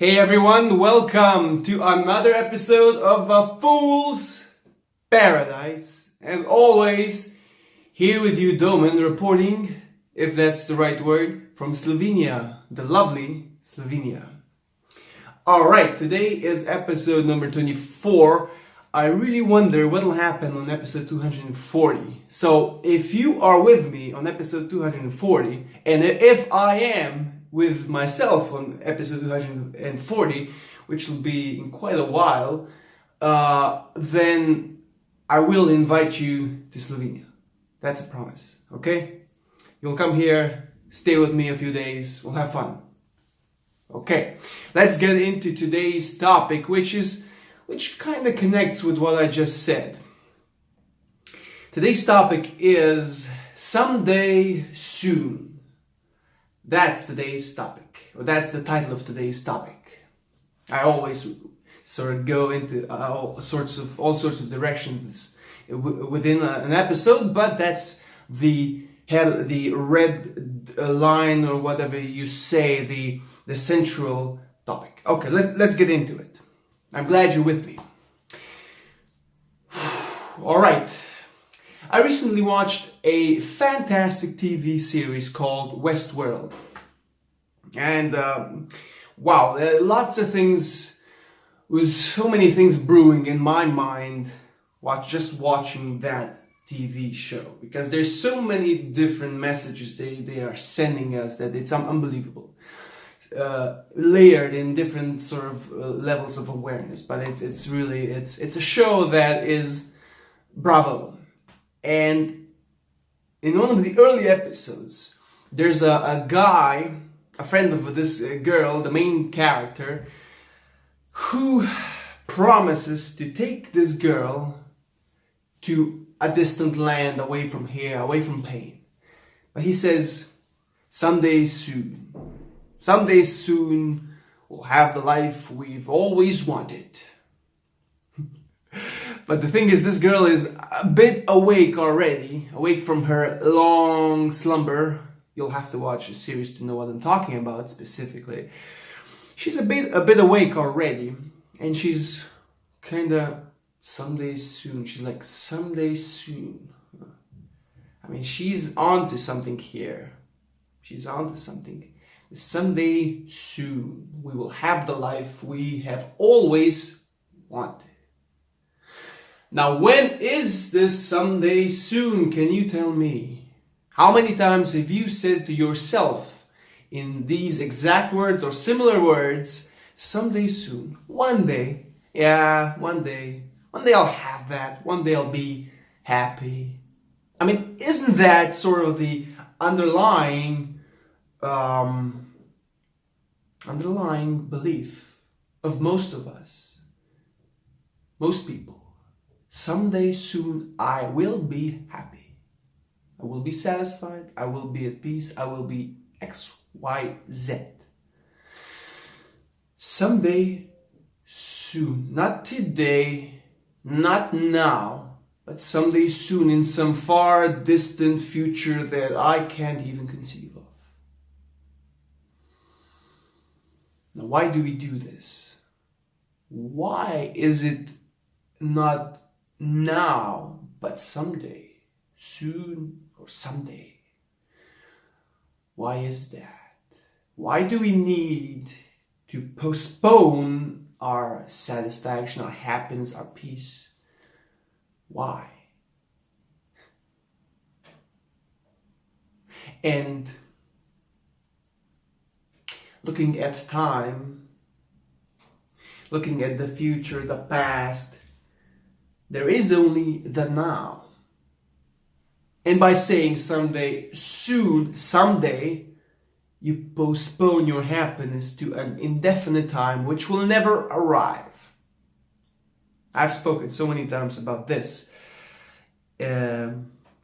Hey everyone, welcome to another episode of A Fool's Paradise. As always, here with you Domen reporting, if that's the right word, from Slovenia, the lovely Slovenia. Alright, today is episode number 24. I really wonder what will happen on episode 240. So if you are with me on episode 240, and if I am with myself on episode 240, which will be in quite a while, then I will invite you to Slovenia. That's a promise, okay? You'll come here, stay with me a few days, we'll have fun. Okay, let's get into today's topic, which kind of connects with what I just said. Today's topic is someday soon. That's today's topic, or that's the title of today's topic. I always sort of go into all sorts of directions within an episode, but that's the red line or whatever you say, the central topic. Okay, let's get into it. I'm glad you're with me. All right. I recently watched a fantastic TV series called Westworld. And wow, lots of things, with so many things brewing in my mind just watching that TV show. Because there's so many different messages they are sending us that it's unbelievable. Layered in different sort of levels of awareness. But it's really a show that is bravo. And in one of the early episodes, there's a guy, a friend of this girl, the main character, who promises to take this girl to a distant land away from here, away from pain. But he says, someday soon we'll have the life we've always wanted. But the thing is, this girl is a bit awake already, awake from her long slumber. You'll have to watch the series to know what I'm talking about specifically. She's a bit awake already, and she's kind of someday soon. She's like, someday soon. I mean, she's onto something here. She's onto something. Someday soon, we will have the life we have always wanted. Now, when is this someday soon? Can you tell me? How many times have you said to yourself in these exact words or similar words, someday soon, one day, yeah, one day I'll have that, one day I'll be happy. I mean, isn't that sort of the underlying belief of most of us, most people? Someday soon I will be happy. I will be satisfied. I will be at peace. I will be X, Y, Z. Someday soon. Not today, not now, but someday soon in some far distant future that I can't even conceive of. Now, why do we do this? Why is it not now, but someday, soon or someday? Why is that? Why do we need to postpone our satisfaction, our happiness, our peace? Why? And looking at time, looking at the future, the past, there is only the now. And by saying someday, soon, someday, you postpone your happiness to an indefinite time which will never arrive. I've spoken so many times about this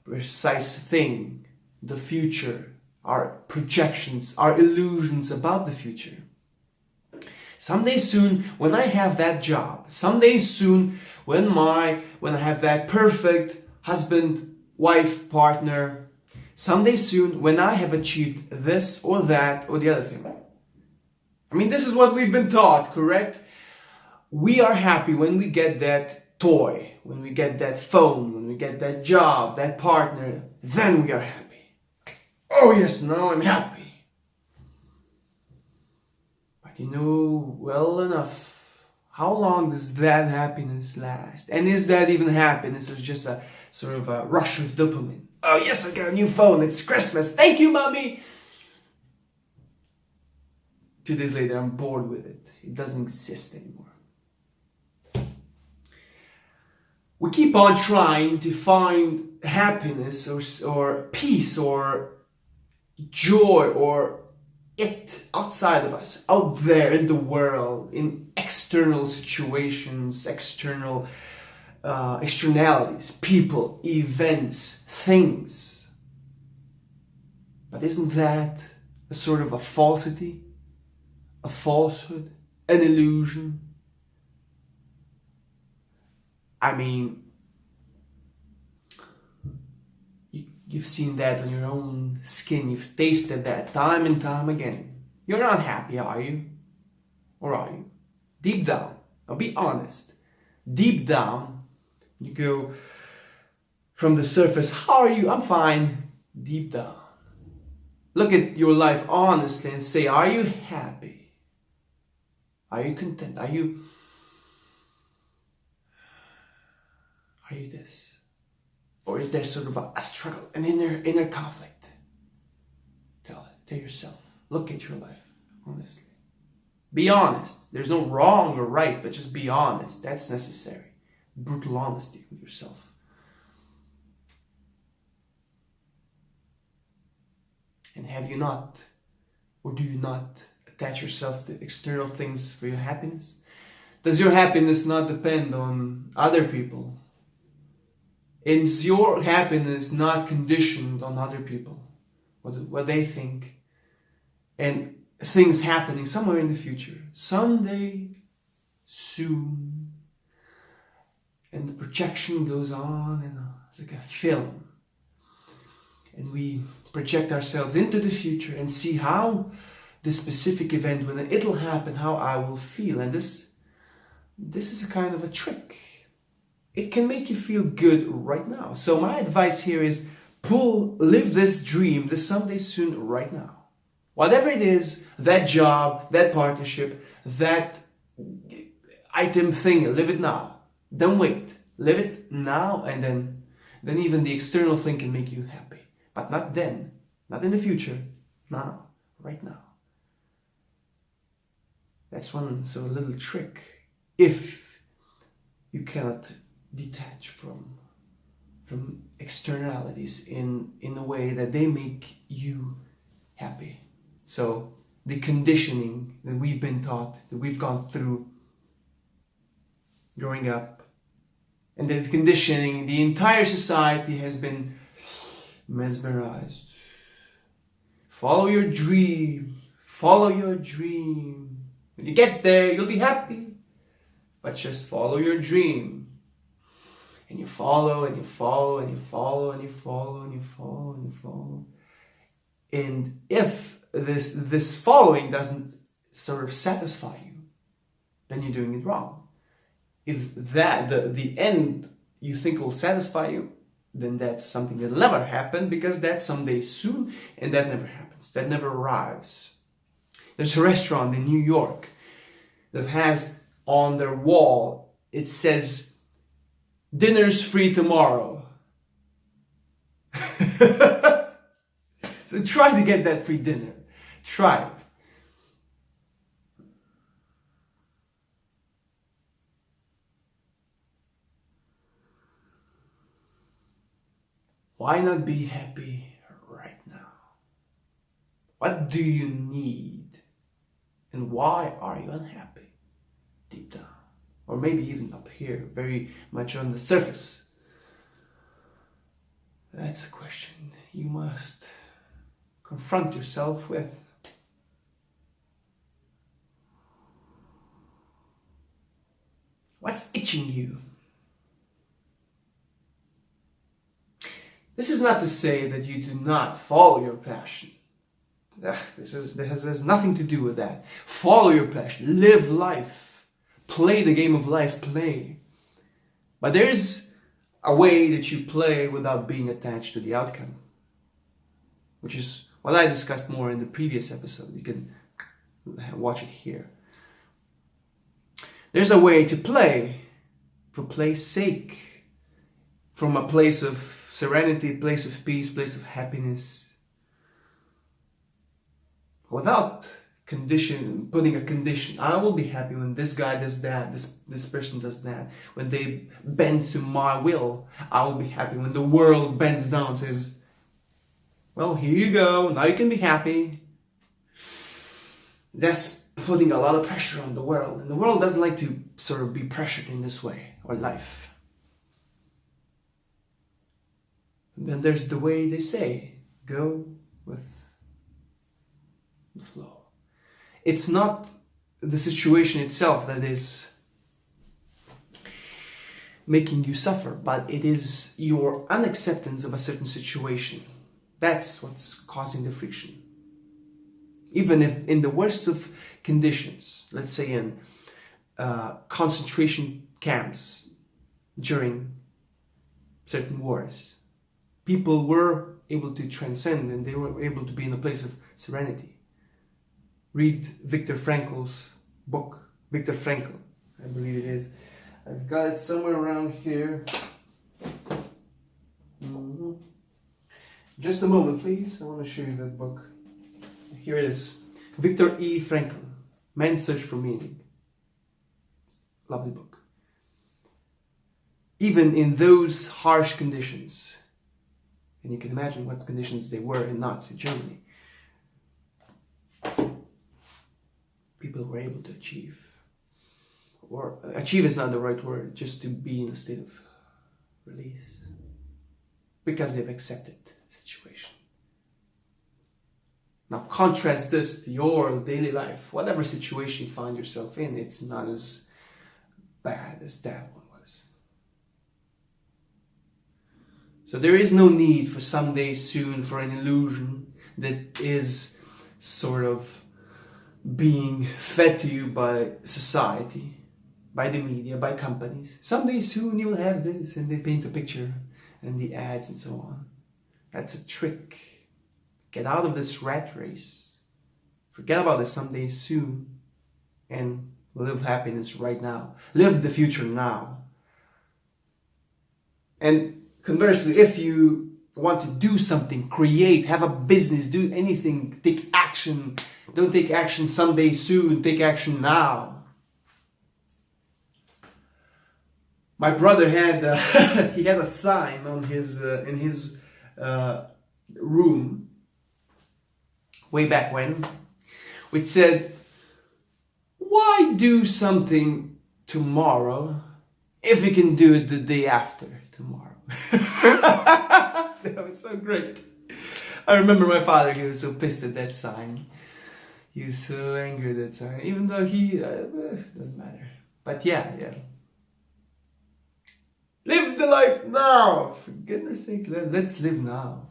precise thing, the future, our projections, our illusions about the future. Someday soon, when I have that job, someday soon, when I have that perfect husband, wife, partner, someday soon, when I have achieved this or that or the other thing. I mean, this is what we've been taught, correct? We are happy when we get that toy, when we get that phone, when we get that job, that partner, then we are happy. Oh yes, now I'm happy. But you know well enough, how long does that happiness last? And is that even happiness, or just a sort of a rush of dopamine? Oh yes, I got a new phone, it's Christmas, thank you mommy! 2 days later, I'm bored with it. It doesn't exist anymore. We keep on trying to find happiness or peace or joy or it outside of us, out there in the world, in external situations, externalities, people, events, things. But isn't that a sort of a falsity? A falsehood, an illusion? I mean, you've seen that on your own skin, you've tasted that time and time again. You're not happy, are you? Or are you? Deep down, now be honest, deep down, you go from the surface, how are you? I'm fine. Deep down, look at your life honestly and say, are you happy? Are you content? Are you this? Or is there sort of a struggle, an inner conflict? Tell yourself. Look at your life, honestly. Be honest. There's no wrong or right, but just be honest. That's necessary. Brutal honesty with yourself. And have you not, or do you not, attach yourself to external things for your happiness? Does your happiness not depend on other people? Is your happiness not conditioned on other people? What they think? And things happening somewhere in the future. Someday, soon. And the projection goes on and on. It's like a film. And we project ourselves into the future and see how this specific event, when it'll happen, how I will feel. And this is a kind of a trick. It can make you feel good right now. So my advice here is live this dream, this someday soon, right now. Whatever it is, that job, that partnership, that item thing, live it now. Don't wait. Live it now, and then even the external thing can make you happy. But not then, not in the future, now, right now. That's one sort of little trick. If you cannot detach from externalities in a way that they make you happy. So the conditioning that we've been taught, that we've gone through growing up, and the conditioning, the entire society has been mesmerized. Follow your dream. Follow your dream. When you get there, you'll be happy. But just follow your dream. And you follow, and you follow, and you follow, and you follow, and you follow, and you follow. And if this following doesn't sort of satisfy you, then you're doing it wrong. If the end you think will satisfy you, then that's something that'll never happen, because that's someday soon, and that never happens. That never arrives. There's a restaurant in New York that has on their wall, it says, "Dinner's free tomorrow." So try to get that free dinner. Try it. Why not be happy right now? What do you need? And why are you unhappy deep down? Or maybe even up here, very much on the surface. That's a question you must confront yourself with. What's itching you? This is not to say that you do not follow your passion. This has nothing to do with that. Follow your passion, live life, play the game of life, play. But there's a way that you play without being attached to the outcome, which is what I discussed more in the previous episode. You can watch it here. There's a way to play for play's sake, from a place of serenity, place of peace, place of happiness, without putting a condition. I will be happy when this guy does that, this person does that. When they bend to my will, I will be happy. When the world bends down and says, well, here you go, now you can be happy. That's putting a lot of pressure on the world. And the world doesn't like to sort of be pressured in this way, or life. And then there's the way they say, go with the flow. It's not the situation itself that is making you suffer, but it is your unacceptance of a certain situation. That's what's causing the friction. Even if in the worst of conditions, let's say in concentration camps during certain wars, people were able to transcend and they were able to be in a place of serenity. Read Viktor Frankl's book, Viktor Frankl, I believe it is. I've got it somewhere around here. Just a moment, please. I want to show you that book. Here it is. Viktor E. Frankl, Man's Search for Meaning. Lovely book. Even in those harsh conditions, and you can imagine what conditions they were in Nazi Germany, people were able to achieve. Or achieve is not the right word, just to be in a state of release. Because they've accepted the situation. Now contrast this to your daily life. Whatever situation you find yourself in, it's not as bad as that one was. So there is no need for someday soon for an illusion that is sort of being fed to you by society, by the media, by companies. Someday soon you'll have this, and they paint a picture and the ads and so on. That's a trick. Get out of this rat race. Forget about this someday soon and live happiness right now. Live the future now. And conversely, if you want to do something, create, have a business, do anything, take action. Don't take action someday soon, take action now. My brother had he had a sign on his in his room way back when, which said, "Why do something tomorrow if you can do it the day after tomorrow?" That was so great. I remember my father, he was so pissed at that sign. He was so angry at that sign, even though he doesn't matter. But yeah. Live the life now! For goodness sake, let's live now.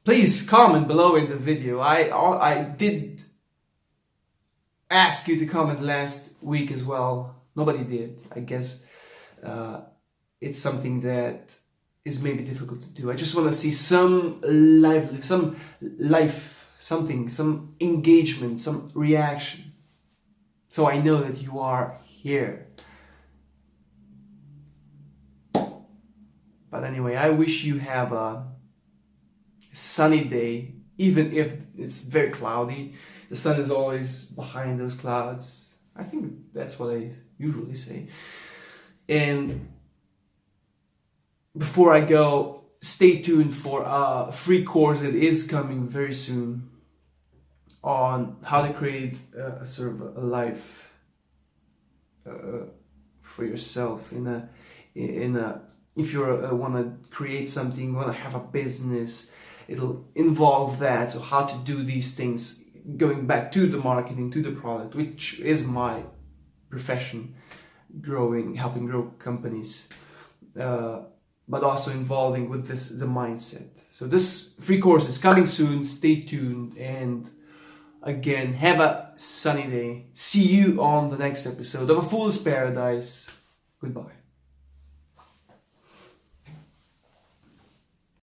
Please comment below in the video. I did ask you to comment last week as well. Nobody did. I guess it's something that is maybe difficult to do. I just want to see some life, some engagement, some reaction. So I know that you are here. But anyway, I wish you have a sunny day, even if it's very cloudy. The sun is always behind those clouds. I think that's what I usually say. And before I go, stay tuned for a free course that is coming very soon on how to create a sort of a life for yourself if you want to create something, want to have a business, it'll involve that. So how to do these things, going back to the marketing, to the product, which is my profession, helping grow companies. but also involving with the mindset. So this free course is coming soon. Stay tuned, and again, have a sunny day. See you on the next episode of A Fool's Paradise. Goodbye.